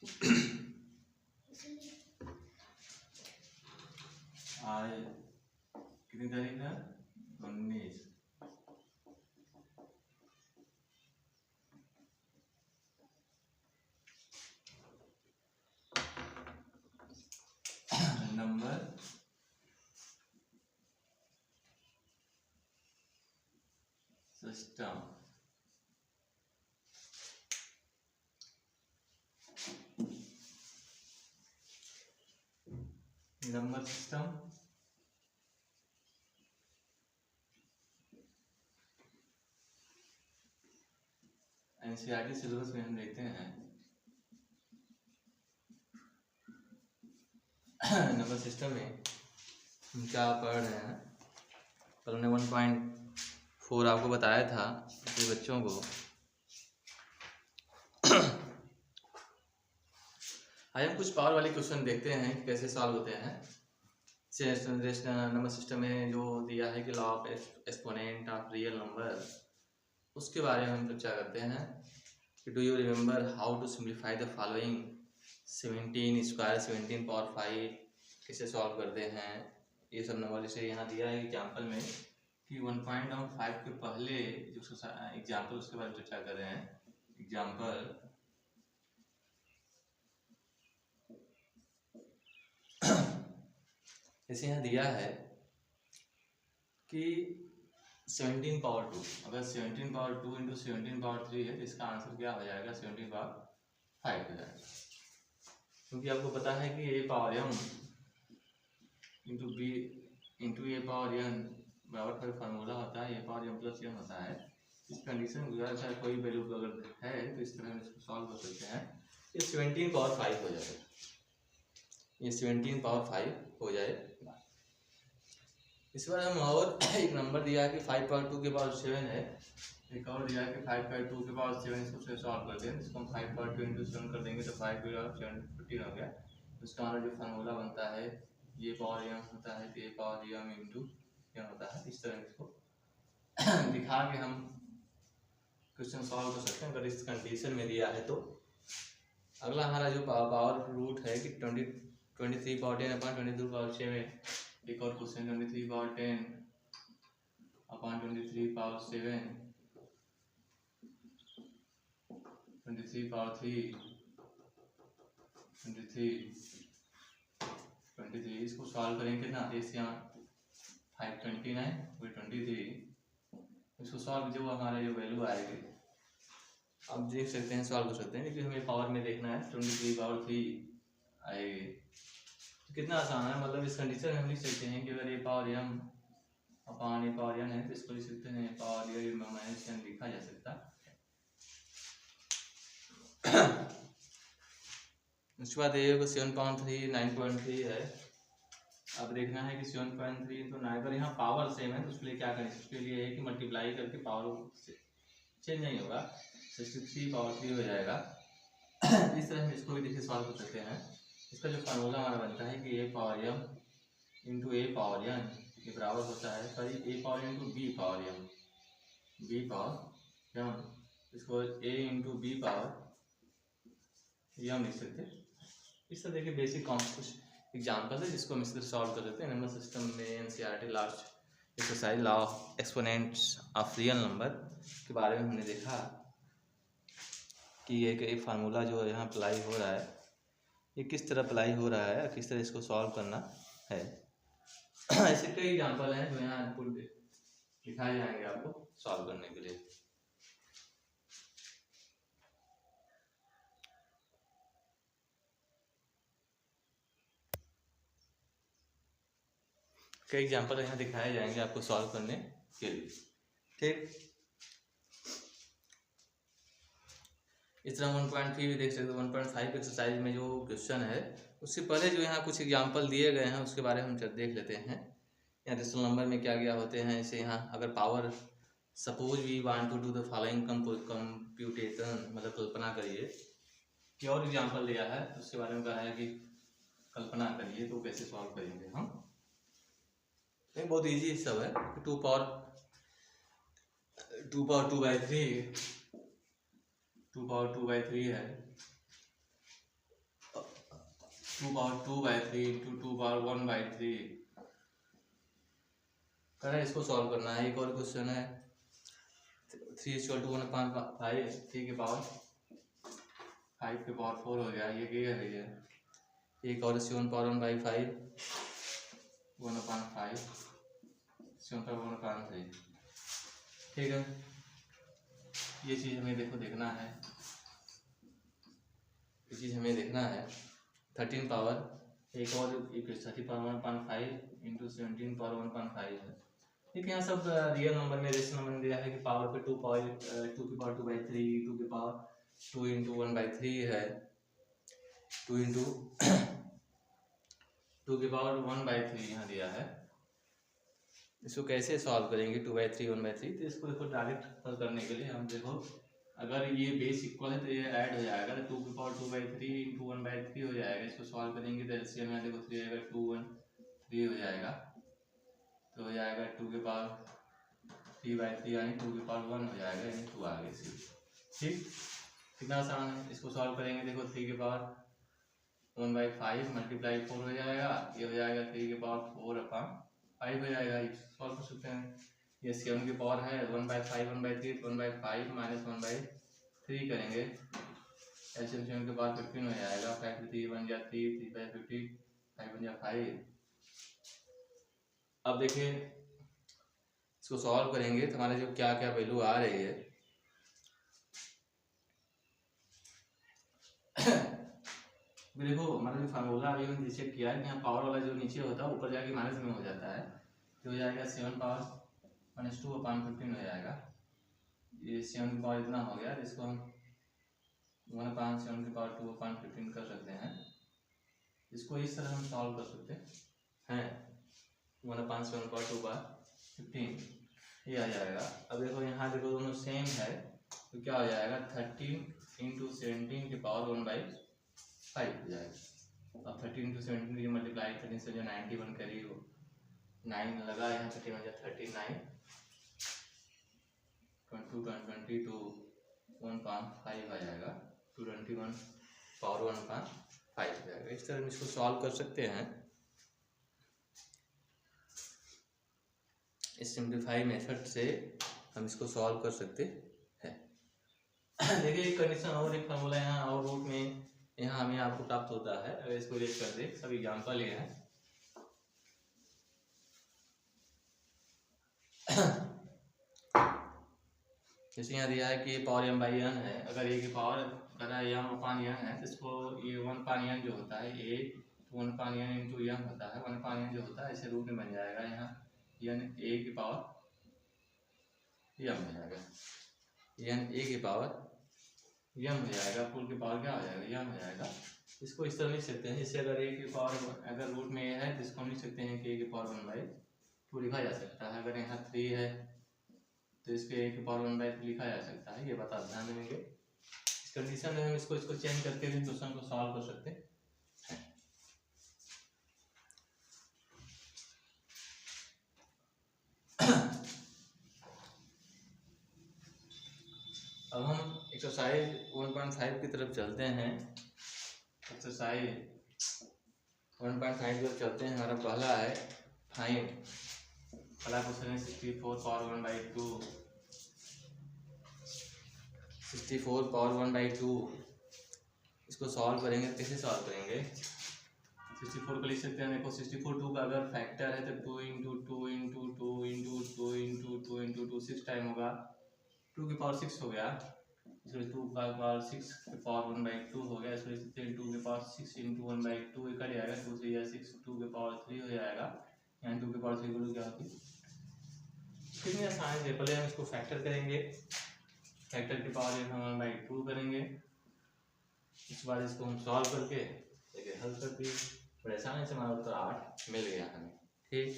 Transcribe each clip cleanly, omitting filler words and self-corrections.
आज कितनी तारीख है? 19। नंबर सिस्टम एनसीईआरटी सिलेबस में हम देखते हैं नंबर सिस्टम में हम क्या पढ़ रहे हैं। कल हमने 1.4 आपको बताया था कि बच्चों को आज हम कुछ पावर वाले क्वेश्चन देखते हैं कि कैसे सॉल्व होते हैं। नंबर सिस्टम में जो दिया है कि law of exponent of real number, उसके बारे में हम चर्चा करते हैं कि do you remember how to simplify the following 17 square 17 power 5 कैसे सॉल्व करते हैं। ये सब नंबर जैसे यहाँ दिया है एग्जाम्पल में कि 1.5 के पहले जो एग्जाम्पल उसके बारे में चर्चा कर रहे हैं। एग्जाम्पल जैसे यहाँ दिया है कि 17 पावर 2, अगर 17 पावर 2 इंटू 17 पावर 3 है तो इसका आंसर क्या हो जाएगा? 17 पावर 5 हो जाएगा। क्योंकि आपको पता है कि a power m into b into a power n बराबर का फार्मूला होता है a power m plus n होता है। इस कंडीशन में गुजारा कोई वैल्यू अगर है तो इस तरह हम इसको सॉल्व कर सकते हैं। ये 17 पावर 5 हो जाएगा, ये 17 पावर 5 हो जाएगा। इस बार हम और एक नंबर दिया है कि 5 पावर 2 के पावर 7 है। एक और दिया है कि 5 पावर 2 के पावर 7, इसको सॉल्व करते हैं। इसको हम 5 पावर 2 इंटू 7 कर देंगे तो 5 पावर 7 15 हो गया। उसका हमारा जो फार्मूला बनता है ये पावर m होता है तो ये पावर m इंटू m होता है। इस तरह इसको दिखा के हम क्वेश्चन सॉल्व कर सकते हैं अगर इस कंडीशन में दिया है तो। अगला हमारा जो पावर रूट है कि 23 पावर 10 अपॉन 22 पावर 7। एक और question 23 power 10 upon 23 power 7, 23 power 3, 23 इसको सॉल्व करेंगे कितना? इस यहाँ 529 फिर 23 इसको सॉल्व जो हमारा जो वैल्यू आएगी आप देख सकते हैं, सॉल्व कर सकते हैं। लेकिन हमें पावर में देखना है 23 पावर 3 आएगी तो कितना आसान है। मतलब इस कंडीशन में हम लिख सकते हैं कि अगर a power m upon a power n है तो इसको लिख सकते हैं a power m minus n लिखा जा सकता है। उसके बाद ये 7.3 9.3 है। अब देखना है कि 7.3 तो 9 पर यहाँ पावर सेम है तो उसके लिए क्या करें? उसके लिए है कि मल्टीप्लाई करके पावर चेंज नहीं होगा, 63 पावर 3 हो जाएगा। इस तरह हम इसको भी देखिए सॉल्व कर सकते हैं। इसका जो फार्मूला हमारा बनता है कि a power m into a power n के बराबर होता है sorry a power into b power m, b power m, इसको a into b power m लिख सकते हैं। इस तरह देखिए बेसिक कुछ एग्जाम्पल है जिसको हम इस तरह सॉल्व कर सकते हैं। नंबर सिस्टम में NCERT last exercise law of exponents of real number के बारे में हमने देखा कि एक फार्मूला जो यहाँ अप्लाई हो रहा है ये किस तरह अप्लाई हो रहा है, किस तरह इसको सॉल्व करना है। ऐसे कई एग्जाम्पल हैं जो यहाँ दिखाए जाएंगे आपको सॉल्व करने के लिए। कई एग्जाम्पल यहाँ दिखाए जाएंगे आपको सॉल्व करने के लिए, ठीक। इस तरह 1.3 भी देख सकते हो। 1.5 एक्सरसाइज में जो क्वेश्चन है उससे पहले जो यहाँ कुछ एग्जाम्पल दिए गए हैं उसके बारे में हम देख लेते हैं। यहाँ रेशनल नंबर में क्या क्या होते हैं। जैसे यहाँ अगर power suppose we want to do the following computation, मतलब कल्पना करिए कि और एग्जाम्पल दिया है उसके बारे में कहा है कि कल्पना करिए तो कैसे सॉल्व करेंगे हम। बहुत इजी सब है। 2 पावर 2 बाई 3 है 2 पावर 2/3 इंटू 2 पावर 1/3 करा। इसको सॉल्व करना है। एक और क्वेश्चन है 3 इक्वल टू 1/5 3 के पावर 5 के पावर 4 हो गया। ये क्या है ये। एक और 7 पावर 1/5 1/5 7 पावर 1/3 ठीक है। ये चीज़ हमें देखना है। ये चीज़ हमें देखना है 13 पावर एक और 30 पावर 1/5 इंटू 17 पावर 1/5 है। देखिए यहाँ सब रियल नंबर में रेशनल नंबर में दिया है कि पावर पे 2 की पावर 2/3 2 की पावर 2 इंटू 1/3 है 2 इंटू 2 की पावर 1/3 यहाँ दिया है। इसको कैसे सॉल्व करेंगे 2/3 1/3। तो इसको देखो डायरेक्ट हल करने के लिए हम देखो अगर ये बेस इक्वल है तो ये ऐड हो जाएगा तो 2 की पावर 2/3 इंटू 1/3 हो जाएगा। इसको सॉल्व करेंगे तो एलसीएम में देखो 3 आएगा 2 1 3 हो जाएगा। तो हो जाएगा 2 के पावर 3/3 यानी 2 की पावर 1 हो जाएगा यानी 2 आ गई सी। ठीक कितना आसान है। इसको सॉल्व करेंगे देखो 3 की पावर 1/5 मल्टीप्लाई 4 हो जाएगा। ये हो जाएगा 3 की पावर 4/5 हो जाएगा। सॉल्व कर सकते हैं। ये 7 की पावर है 1/5 1/3 1/5 माइनस 1/3 करेंगे। एलसीएम 7 के बाद 15 हो जाएगा। 5 3 बन जा 3 3/50 5 बन जा 5। अब देखिए इसको सॉल्व करेंगे तो हमारे जो क्या क्या वैल्यू आ रही है देखो हमारा जो फार्मूला अभी हमने चेक किया है कि यहाँ पावर वाला जो नीचे होता है ऊपर जाके माइनस में हो जाता है। तो हो जाएगा 7 पावर -2/15 हो जाएगा। ये 7 की पावर इतना हो गया जिसको हम 1/7 की पावर 2/15 कर सकते हैं। इसको इस तरह हम सॉल्व कर सकते हैं 1/7 की पावर 2/15 ये आ जाएगा। अब देखो यहाँ देखो दोनों सेम है तो क्या हो जाएगा 13 इंटू 17 की पावर 1/5 हो जाएगा। अब 13 इंटू 17 मल्टीप्लाई करने से जो 91 करीब 9 लगा यहाँ 39 22 1/5 आ जाएगा 221 पावर 1/5 हो जाएगा। इस तरह हम इसको सॉल्व कर सकते हैं। इस सिंप्लीफाई मेथड से हम इसको सॉल्व कर सकते हैं। देखिए एक कंडीशन और एक फार्मूला यहाँ और रूट में यहाँ हमें आपको प्राप्त होता है। अगर इसको रेट कर दे सब एग्जाम्पल ये है जैसे यहाँ दिया है कि पावर m/n है। अगर a की पावर करा m/n है तो इसको ये 1/n जो होता है a 1/n इंटू m होता है 1/n जो होता है ऐसे रूप में बन जाएगा। यहाँ n a की पावर m हो जाएगा n a की पावर m हो जाएगा। फुल की पावर क्या हो जाएगा m हो जाएगा। इसको इस तरह लिख सकते हैं। जैसे अगर a की पावर अगर रूट में a है तो इसको हम लिख सकते हैं कि a की पावर 1/2 लिखा जा सकता है। अगर यहाँ 3 है तो इसके a की पावर 1/3 लिखा जा सकता है। ये बात आप ध्यान देंगे। इस कंडीशन में हम इसको चेंज करके भी क्वेश्चन को सॉल्व कर सकते हैं। अब हम एक्सरसाइज 1.5 की तरफ चलते हैं। एक्सरसाइज 1.5 की तरफ चलते हैं। हमारा पहला है फाइंड पहला क्वेश्चन है 64 पावर 1/2 64 पावर 1/2 इसको सॉल्व करेंगे। कैसे सॉल्व करेंगे 64 को लिख सकते हैं। देखो 64 2 का अगर फैक्टर है तो 2 into 2 into 2 into 2 into 2 into 2 6 time होगा। 2 की पावर 6 हो गया। इसको 2 का पावर 6 की पावर 1/2 हो गया। इसको लिख सकते हैं 2 की पावर 6 इंटू 1/2 कट जाएगा 2 3 या 6 2 की पावर 3 हो जाएगा। यहाँ 2 की पावर 3 को क्या होती कितनी आसान है। पहले हम इसको फैक्टर करेंगे। फैक्टर की पावर हम 1/2 करेंगे। इसके बाद इसको हम सॉल्व करके देखिए हल कर दिए। बड़े आसानी से हमारा उत्तर 8 मिल गया हमें। ठीक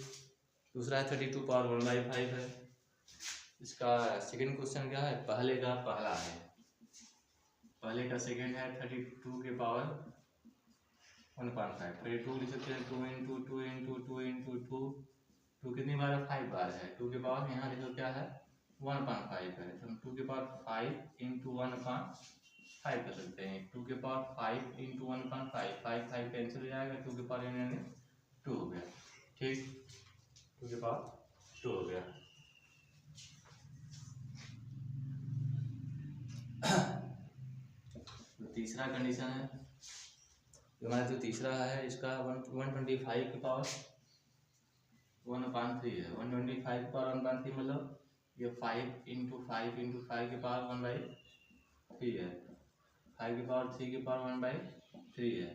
दूसरा है 32 पावर 1/5 है। इसका सेकंड क्वेश्चन क्या है पहले का पहला है। पहले का सेकंड है 32 के पावर 1/5 32 लिख सकते हैं 2 इंटू 2 इंटू 2 इंटू 2 2 कितनी बार है 5 बार है। 2 के पावर यहाँ देखो क्या है 1/5 है तो 2 के पावर 5 इंटू 1/5 5 कर सकते हैं। 2 के पावर 5 इंटू 1/5, 5 कैंसिल हो जाएगा, 2 के पावर यानी 2 हो गया। ठीक, 2 के पावर 2 हो गया। तो तीसरा कंडीशन है, हमारा जो तीसरा है इसका 125 के पावर 1/3 है। 125 के पावर 1/3 मतलब ये 5 इंटू 5 के पावर 1/3 है। 5 के पावर 3 के पावर 1/3 है।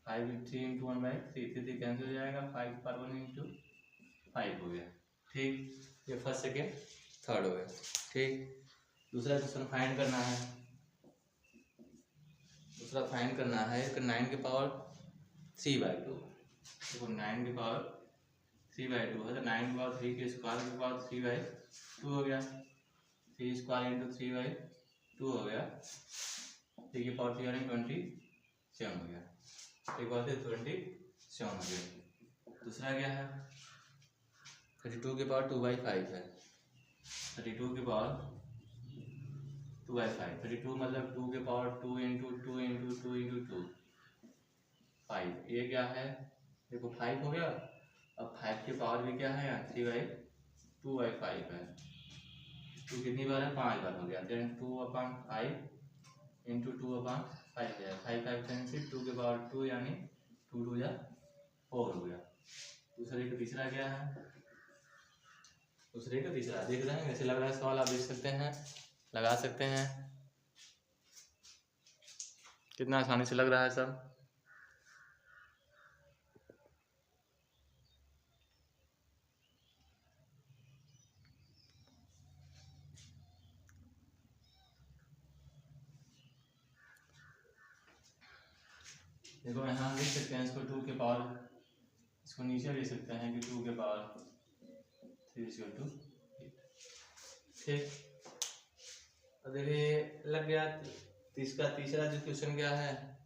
5 3 इंटू 1/3, 3 कैंसिल हो जाएगा, 5 के पावर 1 इंटू 5 हो गया। ठीक, ये फर्स्ट सेकेंड थर्ड हो गया। ठीक, दूसरा क्वेश्चन फाइंड करना है। दूसरा फाइंड करना है कि 9 के पावर 3/2। देखो 9 के पावर 3/2 है तो 9 के पावर 3 के स्क्वायर के पावर 3/2 हो गया। 3 स्क्वायर इंटू 3/2 हो गया। 3 की पावर 3 यानी 27 हो गया। एक बार 27 हो गया। दूसरा क्या है, 32 के पावर 2/5 है। 32 के पावर 2/5, 32 मतलब 2 के पावर 2 इंटू 2 इंटू 2 इंटू 2 5। ये क्या है, देखो 5 हो गया। अब 5 के पावर भी क्या है, 3/2/5 है। 2 कितनी बार है, 5 बार हो गया। देन 2/5 इंटू 2/5 है। 5 कैंसिल, 2 के पावर 2 यानी 2 2 या 4 हो गया। दूसरे का तीसरा क्या है, दूसरे का तीसरा देख रहे हैं, ऐसे लग रहा है सवाल, आप देख सकते हैं, लगा सकते हैं। कितना आसानी से लग रहा है सब। देखो यहाँ लिख सकते हैं इसको 2 के पावर, इसको नीचे लिख सकते हैं कि 2 के पावर 3/2। ठीक, अब देखिए लग गया। इसका तीसरा जो क्वेश्चन क्या है,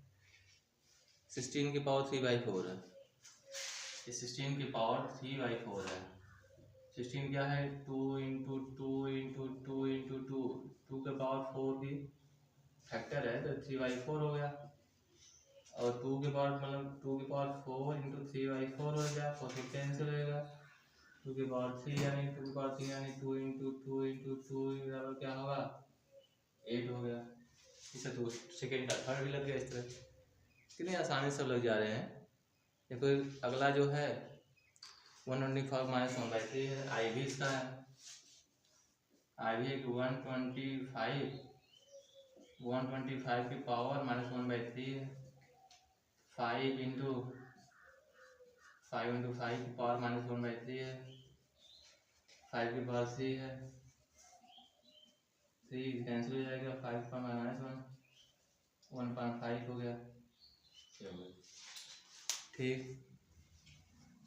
16 की पावर 3/4 है। ये 16 की पावर 3/4 है। 16 क्या है, 2 इंटू 2 इंटू 2 इंटू 2, 2 के पावर 4 की फैक्टर है तो 3/4 हो गया। और 2 के पावर मतलब 2 के पावर 4 इंटू 3/4 हो गया, 4 से कैंसिल हो जाएगा। 2 के पावर 3 यानी 2 के पावर 3 यानी 2 इंटू 2 इंटू 2 बराबर क्या होगा, 8 हो गया। इसे तो सेकेंड का थर्ड भी लग गया। इस तरह कितनी आसानी से लग जा रहे हैं। देखो अगला जो है 125 माइनस 1/3 है। आई भी इसका है, आई भी 125 की पावर माइनस 1/3 है। 5 इंटू 5 की पावर माइनस 1/3 है। 5 की पावर 3 है, 3 कैंसिल हो जाएगा, 5 का माइनस 1/5 हो गया। ठीक,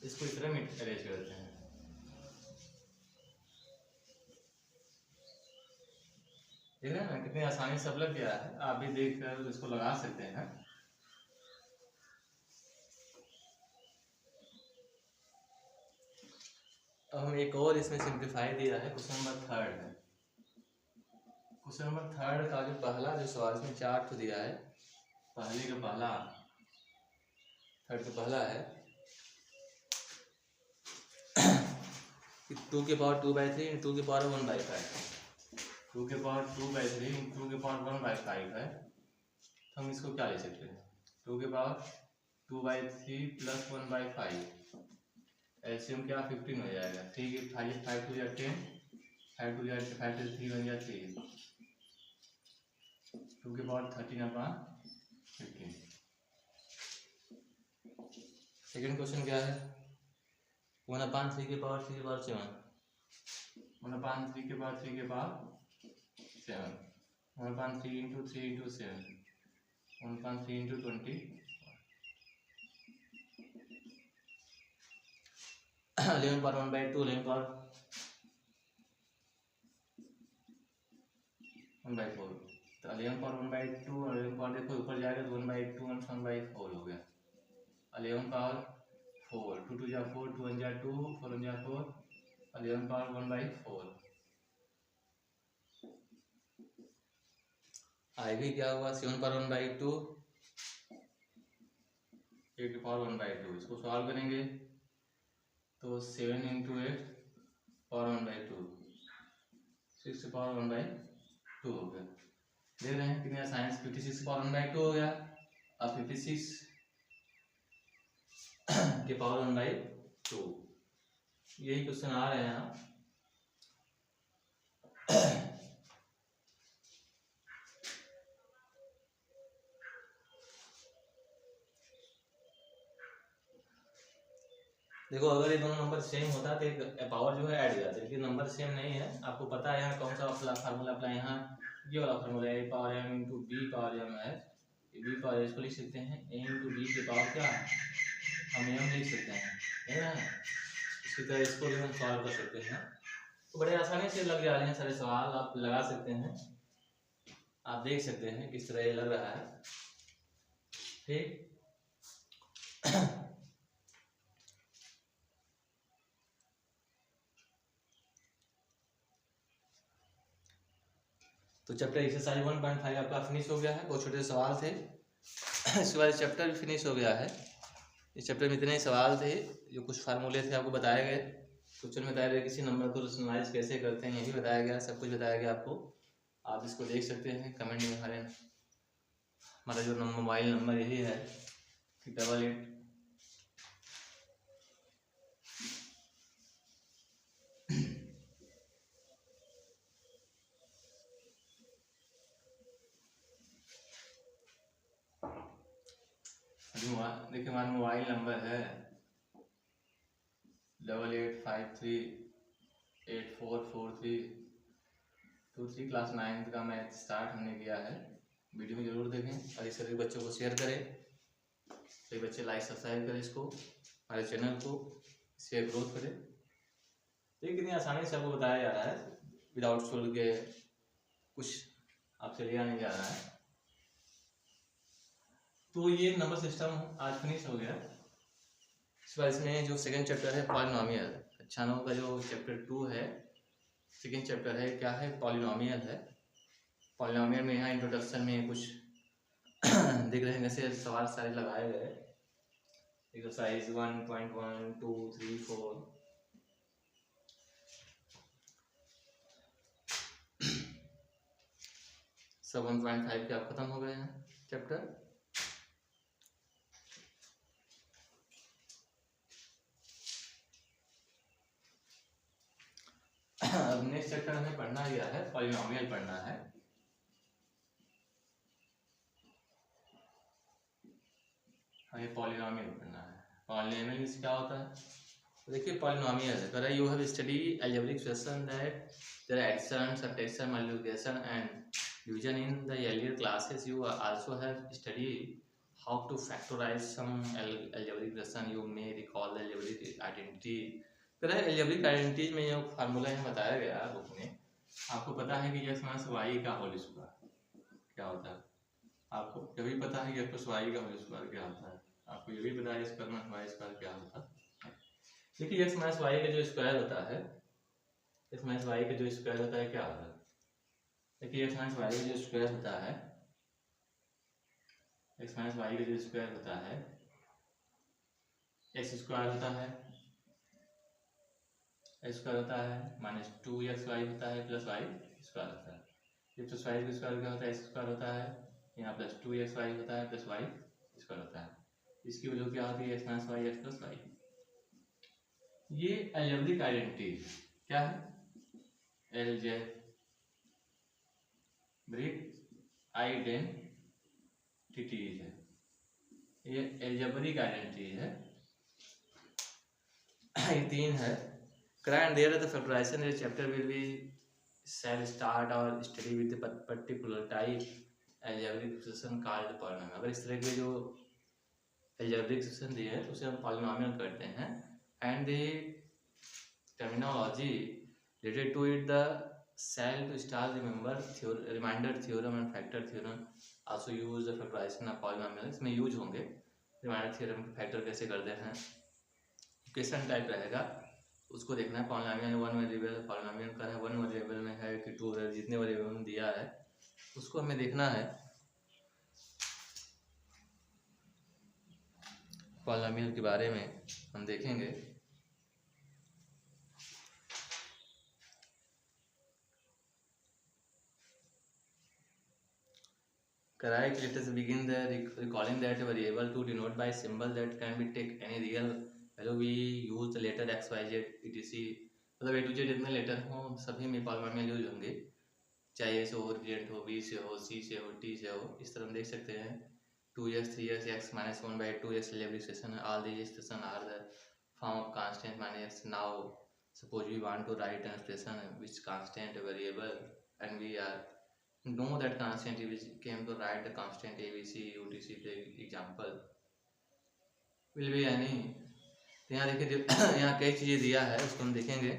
इसको इस तरह में अरेंज करते हैं। देख रहे हैं ना कितनी आसानी से सब लग गया है। आप भी देख कर इसको लगा सकते हैं। अब हम एक और इसमें सिंप्लीफाई दिया है, क्वेश्चन नंबर थर्ड है। क्वेश्चन नंबर थर्ड का जो पहला जो सवाल इसमें 4 तो दिया है। पहले का पहला, थर्ड का पहला है कि 2 के पावर 2/3 2 के पावर 1/5। 2 के पावर 2/3 2 के पावर 1/5 है। तो हम इसको क्या ले सकते हैं, 2 के पावर 2/3 प्लस 1/5, एलसीएम क्या 15 हो जाएगा। 3 के 5 2 या 10, 5 2 या 5 3 बन या 3, 2 के पावर 13/15। सेकेंड क्वेश्चन क्या है, 1/3 के पावर 3 के पावर 7, 1/3 के पावर 3 के power 7, 1/3 into 3 into 7, 1/3 into 20, 11 power 1/2, 11 power 1/4। तो 11 पावर 1/2 और 11 पावर देखो ऊपर जाएगा तो 1/2 और 1/4 हो गया। 11 पावर 4, 2 2 जा 4, 2 1 जा 2, 4 1 जा 4, 11 पावर 1/4। आई भी क्या हुआ 7/1/2 8/1/2। इसको सॉल्व करेंगे तो 7 × 8/1/2 6/1/2 हो गया। देख रहे हैं कितने साइंस 56/1/2 हो गया। अब 56 के पावर 1/2 यही क्वेश्चन आ रहे हैं यहाँ। देखो अगर ये दोनों नंबर सेम होता तो एक पावर जो है ऐड हो जाता है, लेकिन नंबर सेम नहीं है। आपको पता है यहाँ कौन सा फार्मूला अप्लाई, यहाँ ये वाला फार्मूला है, power m into B power m है। बी पावर इसको लिख सकते हैं a इंटू बी के पावर क्या है, हम m लिख सकते हैं, है ना। इसी तरह इसको भी हम सॉल्व कर सकते हैं। तो बड़े आसानी से लग जा रहे हैं सारे सवाल, आप लगा सकते हैं। आप देख सकते हैं किस तरह ये लग रहा है, ठीक। तो चैप्टर एक्सरसाइज 1.5 आपका फिनिश हो गया है। बहुत छोटे सवाल थे। इसके बाद चैप्टर भी फिनिश हो गया है। इस चैप्टर में इतने ही सवाल थे, जो कुछ फार्मूले थे आपको बताए गए, क्वेश्चन में बताया गया किसी नंबर को रेशनलाइज कैसे करते हैं, यही बताया गया, सब कुछ बताया गया आपको। आप इसको देख सकते हैं कमेंट में। हमारा जो मोबाइल नंबर यही है 88। देखिए हमारा मोबाइल नंबर है 8853844323। क्लास 9 का मैथ स्टार्ट हमने किया है। वीडियो में जरूर देखें और इस सभी बच्चों को शेयर करें। सभी बच्चे लाइक सब्सक्राइब करें इसको, हमारे चैनल को, शेयर ग्रोथ करें। देखिए कितनी आसानी से आपको बताया जा रहा है, विदाउट शुल्क के, कुछ आपसे लिया नहीं जा रहा है। तो ये नंबर सिस्टम आज फिनिश हो गया। इस बार इसमें जो सेकंड चैप्टर है पॉलिनोमियल, कक्षा 9 का जो चैप्टर 2 है, सेकंड चैप्टर है, क्या है, पॉलिनोमियल है। पॉलिनोमियल में यहाँ इंट्रोडक्शन में कुछ दिख रहे हैं, जैसे सवाल सारे लगाए गए। एक्सरसाइज 1.1 2 3 4 सब 1.5 के आप खत्म हो गए हैं चैप्टर। अब नेक्स्ट चैप्टर हमें पढ़ना गया है, पॉलिनोमियल पढ़ना है। हमें पॉलिनोमियल पढ़ना है। पॉलिनोमियल मींस क्या होता है, तो देखिए पॉलिनोमियल है, कह you have study algebraic system that there are addition, subtraction, multiplication and division in the earlier classes. You also have studied how to factorize some algebraic relation. You may recall the algebraic identity. कह algebraic identities में जो formula है बताया गया book में, आपको पता है कि x माइनस वाई का होल स्क्वायर क्या होता है। आपको ये भी पता है कि x प्लस वाई का होल स्क्वायर क्या होता है। आपको ये भी पता है x माइनस वाई स्क्वायर क्या होता है। देखिए x माइनस वाई का जो स्क्वायर होता है, x माइनस वाई का जो स्क्वायर होता है क्या होता है। देखिए x माइनस वाई का जो स्क्वायर होता है, x माइनस वाई का जो स्क्वायर होता है, एक्स स्क्वायर होता है, एक्स स्क्वायर होता है माइनस 2xy होता है प्लस वाई स्क्वायर होता है। ये प्लस वाई स्क्वायर क्या होता है, एक्स स्क्वायर होता है, यहाँ प्लस 2xy होता है प्लस वाई स्क्वायर होता है। इसकी वैल्यू क्या होती है, X minus Y X plus Y. ये अलजेब्रिक आइडेंटिटी क्या है, अलजेब्रिक आइडेंटिटी है, ये अलजेब्रिक आइडेंटिटी है। ये 3 है। Current there the factorization in chapter will be shall start or study with the particular type algebraic expression called polynomial। अगर इस तरह के जो algebraic expression दिए हैं तो उसे हम polynomial कहते हैं। And the terminology related to it the shall to start remember reminder theorem and factor theorem also use the factorization of polynomial। इसमें यूज होंगे रिमाइंडर थ्योरम, फैक्टर कैसे करते हैं, क्वेश्चन टाइप रहेगा, उसको देखना है। पॉलिनोमियल 1 वेरिएबल, पॉलिनोमियल का है 1 वेरिएबल में है कि 2 वेरिएबल, जितने वेरिएबल में दिया है उसको हमें देखना है। पॉलिनोमियल के बारे में हम देखेंगे। Correct. Let us begin the recalling that a variable to denote by symbol that can be take any real value. We use the letter x, y, z, etc. मतलब a to z जितने letter हों सभी में polynomial use होंगे, चाहे ए से हो, result हो, बी से हो, सी से हो, टी से हो। इस तरह हम देख सकते हैं 2x, 3x, x minus 1/2x level expression. All these expression are the form of constant minus x. Now suppose we want to write an expression which constant variable and we are know that constant ABC came to write the constant ABC UTC for example will be any। तो यहाँ देखिए यहाँ कई चीज़ें दिया है, उसको हम देखेंगे।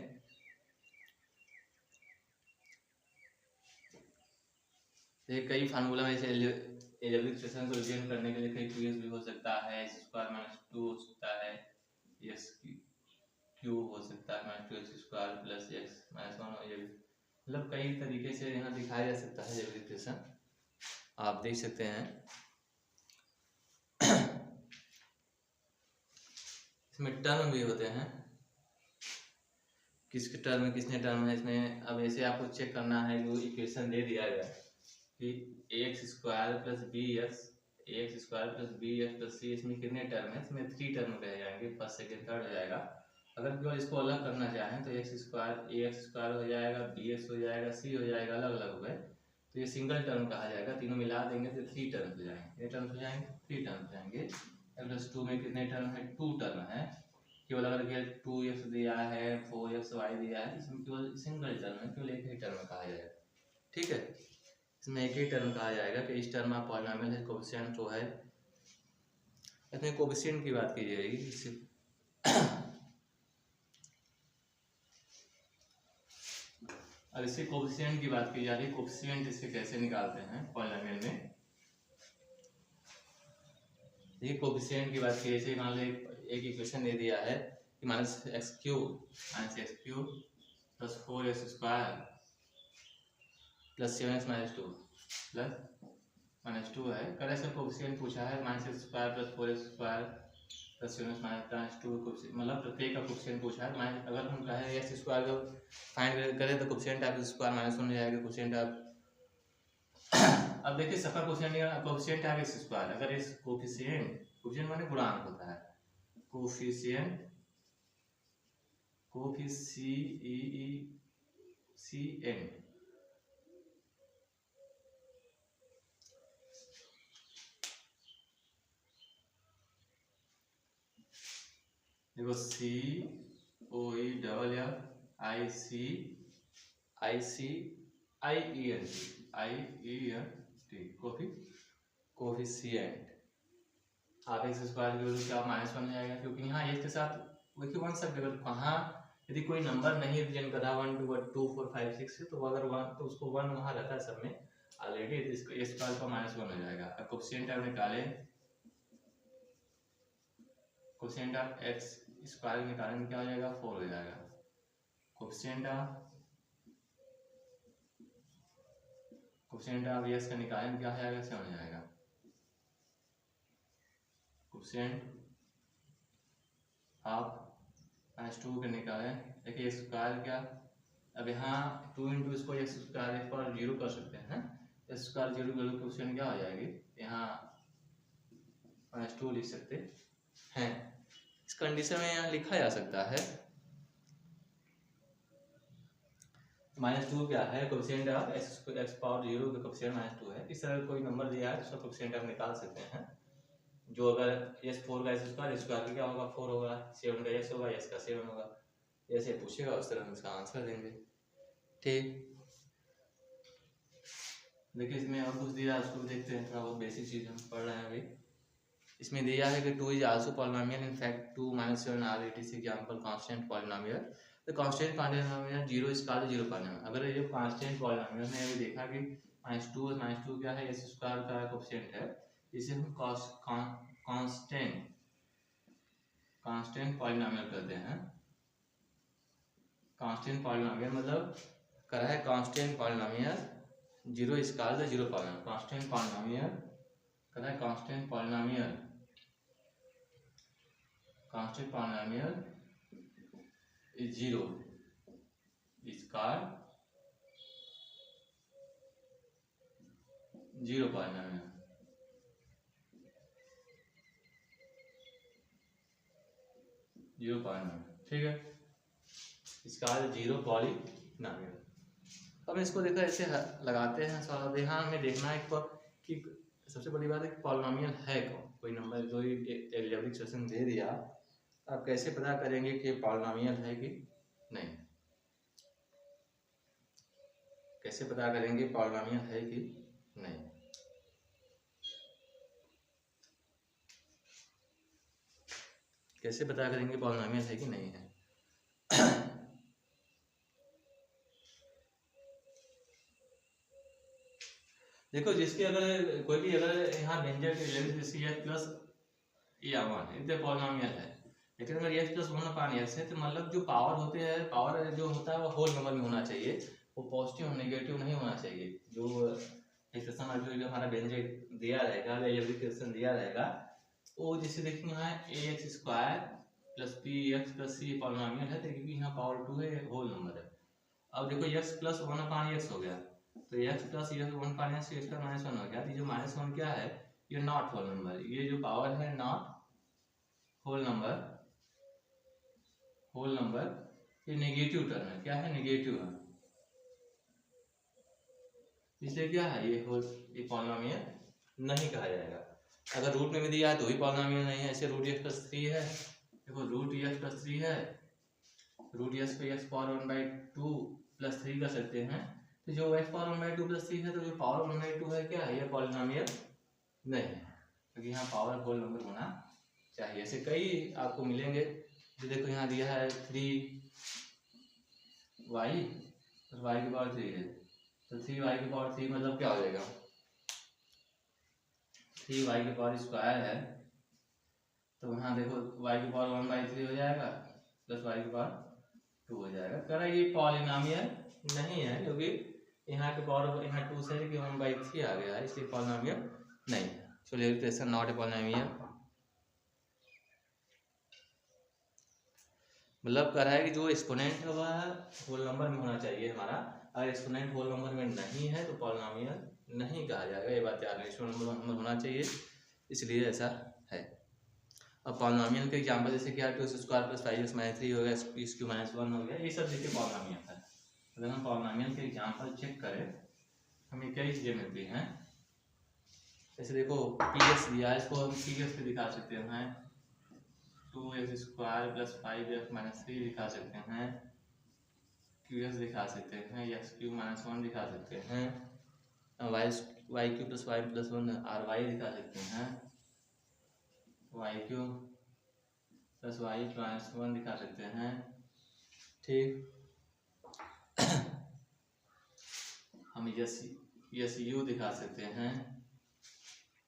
देखिए कई फार्मूला में जैसे एलजेब्रिक एक्सप्रेशन को रिप्रेजेंट करने के लिए कई क्यूज भी हो सकता है, x² - 2 हो सकता है, x³ हो सकता है -2x² + x - 1 हो, ये मतलब कई तरीके से यहाँ दिखाया जा सकता है एलजेब्रिक एक्सप्रेशन, आप देख सकते हैं। इसमें टर्म भी होते हैं, किसके टर्म किसने टर्म है इसमें। अब ऐसे आपको चेक करना है, जो इक्वेशन दे दिया गया कि ax² + bx, ax² + bx + c, इसमें कितने टर्म है, इसमें 3 टर्म कहे जाएंगे, फर्स्ट सेकंड थर्ड हो जाएगा। अगर केवल इसको अलग करना चाहें तो ax² हो जाएगा, bx हो जाएगा, c हो जाएगा, अलग अलग हो गए तो ये सिंगल टर्म कहा जाएगा। तीनों मिला देंगे तो 3 टर्म हो जाएंगे। कितने टर्म हो जाएंगे? 3 टर्म हो जाएंगे। +2 में कितने टर्म है? 2 टर्म है। केवल अगर केवल 2x दिया है, 4xy दिया है, इसमें केवल सिंगल टर्म है, केवल एक ही टर्म कहा जाएगा। ठीक है, इसमें एक ही टर्म कहा जाएगा कि इस टर्म ऑफ पॉलिनोमियल है, कोएफिशिएंट जो है इसमें कोएफिशिएंट की बात की जाएगी। अब इसके कोएफिशिएंट की बात की जा रही है, कोएफिशिएंट इसके कैसे निकालते हैं पॉलिनोमियल में। ये कोएफिशिएंट की बात की, जैसे मान लो एक इक्वेशन दे दिया है कि -x³ + 4x² + 7x - 2 + -2 है। कर ऐसा कोएफिशिएंट पूछा है -x² + 4x² + 7x - 2, मतलब प्रत्येक का कोएफिशिएंट पूछा है। अगर हम कहें x² का फाइंड करें तो कोएफिशिएंट ऑफ x² -1 हो जाएगा, कोएफिशिएंट ऑफ अब देखिए सबका कोएफिशिएंट ऑफ x², अगर इस कोएफिशिएंट माने गुणांक होता है, कोएफिशिएंट देखो कोएफिशिएंट आप x² की वैल्यू क्या -1 हो जाएगा, क्योंकि यहाँ x के साथ देखिए 1 सब जगह कहाँ यदि कोई नंबर नहीं रिप्रेजेंट कर रहा 1 2 4 5 6 से, तो अगर 1 तो उसको 1 वहाँ रहता है सब में ऑलरेडी, तो इसको x² का -1 हो जाएगा। अब कोएफिशिएंट आप निकाले, कोएफिशिएंट ऑफ x² निकालेंगे क्या हो जाएगा? 4 हो जाएगा। कोएफिशिएंट ऑफ x का निकालेंगे क्या हो जाएगा? 7 हो जाएगा। कोएफिशिएंट ऑफ -2 के निकालें, देखिए x² क्या, अब यहाँ 2 × इसको x² पर 0 कर सकते हैं, x² 0 कर कोएफिशिएंट क्या हो जाएगी, यहाँ -2 लिख सकते हैं। इस कंडीशन में यहाँ लिखा जा सकता है -2 क्या है, कोएफिशिएंट ऑफ x पावर 0 का कोएफिशिएंट -2 है। इस तरह कोई नंबर दिया है उसका कोएफिशिएंट आप निकाल सकते हैं, जो अगर s4 का s² का क्या होगा? 4 होगा, 7 का s होगा, s का 7 होगा, जैसे पूछेगा उस तरह हम इसका आंसर देंगे। ठीक, देखिए इसमें और कुछ दिया है, उसको भी देखते हैं, थोड़ा बहुत बेसिक चीज़ हम पढ़ रहे हैं अभी। इसमें दिया है कि 2 is also polynomial, in fact 2 - 7 are it is example constant polynomial। तो constant polynomial 0 is called 0 polynomial। अगर ये constant polynomial में अभी देखा कि -2 क्या है, s² का कोएफिशिएंट है, इसे हम कांस्टेंट पॉलिनोमियल कहते हैं। कांस्टेंट पॉलिनोमियल मतलब करा है constant polynomial zero square the zero polynomial, constant polynomial कहता है, constant polynomial is zero square zero polynomial, zero polynomial, ठीक है, इसका जीरो पॉलिनोमियल। अब इसको देखो ऐसे लगाते हैं सवाल। यहाँ हमें देखना है कि सबसे बड़ी बात है कि पॉलिनोमियल है कौन। कोई नंबर जो अलजेब्रिक एक्सप्रेशन दे दिया, आप कैसे पता करेंगे कि पॉलिनोमियल है कि नहीं, कैसे पता करेंगे पॉलिनोमियल है कि नहीं। कैसे पता करेंगे पॉलिनोमियल है कि नहीं है। देखो जिसके अगर कोई भी अगर यहाँ व्यंजक जिसकी x प्लस या वन इतने पॉलिनोमियल है, लेकिन अगर x प्लस 1/x है तो मतलब जो पावर होते हैं, पावर जो होता है वो होल नंबर में होना चाहिए, वो पॉजिटिव और नेगेटिव नहीं होना चाहिए। जो एक्सप्रेशन जो हमारा व्यंजक दिया रहेगा, एक्सप्रेशन दिया रहेगा, वो जैसे देखिए यहाँ ax square plus bx plus c polynomial है, क्योंकि यहाँ पावर 2 है, होल नंबर है। अब देखो x प्लस 1/x हो गया, तो x प्लस 1/x इसका -1 हो गया। ये जो -1 क्या है, ये नॉट होल नंबर, ये जो पावर है not whole number, whole number ये नेगेटिव टर्म है। क्या है, नेगेटिव है, इसलिए क्या है ये पॉलिनोमियल नहीं कहा जाएगा। अगर रूट में भी दिया है तो भी पॉलिनोमियल नहीं है। ऐसे रूट x प्लस 3 है, देखो रूट x प्लस 3 है, रूट x पे x पावर 1/2 प्लस 3 कर सकते हैं, तो जो x पावर 1/2 प्लस 3 है, तो जो पावर 1/2 है क्या है, ये पॉलिनोमियल नहीं है, क्योंकि यहाँ पावर होल नंबर होना चाहिए। ऐसे कई आपको मिलेंगे। जो देखो यहाँ दिया है 3y और y की पावर 3 है, तो 3y की पावर 3 मतलब क्या हो जाएगा, 3y की पावर स्क्वायर है, तो यहाँ देखो y की पावर 1/3 हो जाएगा प्लस y की पावर 2 हो जाएगा। कह रहा है ये पॉलिनोमियल नहीं है, क्योंकि यहाँ के पावर यहाँ 2 से कि 1/3 आ गया है, इसलिए पॉलिनोमियल नहीं है। चलिए एक्सप्रेशन नॉट ए पॉलिनोमियल, मतलब कह रहा है कि जो एक्सपोनेंट है वह होल नंबर में होना चाहिए हमारा। अगर एक्सपोनेंट होल नंबर में नहीं है तो पॉलिनोमियल नहीं कहा जाएगा। ये बात याद रखना, एक्सपोनेंट नंबर होना चाहिए, इसलिए ऐसा है। अब पॉलिनोमियल के एग्जांपल जैसे कि 2x² प्लस 5x माइनस 3 हो गया, x³ -1 हो गया, ये सब देखिए पॉलिनोमियल है। अगर हम पॉलिनोमियल के एग्जांपल चेक करें, हमें कई चीज़ें मिलती हैं। जैसे देखो px दिया है, इसको हम px पे दिखा सकते हैं 2x² प्लस 5x माइनस 3 दिखा सकते हैं, qx दिखा सकते हैं, x³ -1 दिखा सकते हैं, y³ plus y plus 1 ry दिखा सकते हैं, y³ प्लस y प्लस 1 दिखा सकते हैं, ठीक। हम यू दिखा सकते हैं,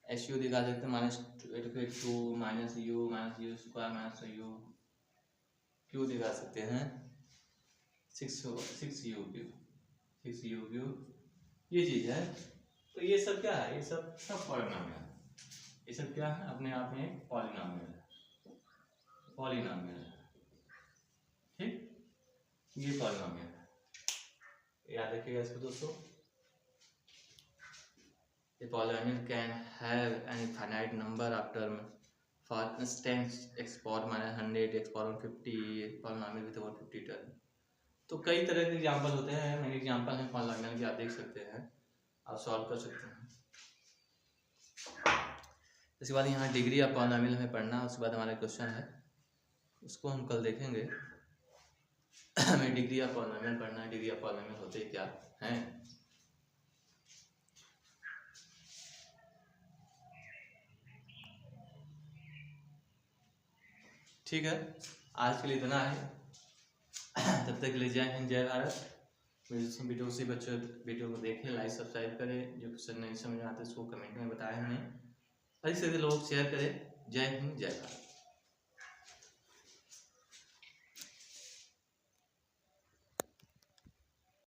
SU दिखा सकते हैं, -2 -u -u² Q दिखा सकते हैं, 6u3 ये चीज़ है। तो ये सब क्या है, ये सब पॉलिनोमियल है, ये सब क्या है, अपने आप में एक पॉलिनोमियल है, पॉलिनोमियल है, ठीक, ये पॉलिनोमियल है, याद रखिएगा इसको दोस्तों। A polynomial can have an infinite number after, for instance, x power -100, x power 150, polynomial with over 50 term। तो कई तरह के एग्जांपल होते हैं, मेरे एग्जांपल हैं पॉलिनोमियल के, आप देख सकते हैं, आप सॉल्व कर सकते हैं। इसके बाद यहाँ डिग्री ऑफ पॉलिनोमियल हमें पढ़ना है, उसके बाद हमारा क्वेश्चन है, उसको हम कल देखेंगे। हमें डिग्री ऑफ पॉलिनोमियल पढ़ना है, डिग्री ऑफ पॉलिनोमियल होते क्या हैं। ठीक है, आज के लिए इतना है, तब तक के लिए जय हिंद, जय भारत। वीडियो को देखें, लाइक सब्सक्राइब करें, जो क्वेश्चन नहीं समझ में आते उसको कमेंट में बताएं हमें, अधिक से अधिक लोग शेयर करें। जय हिंद, जय भारत।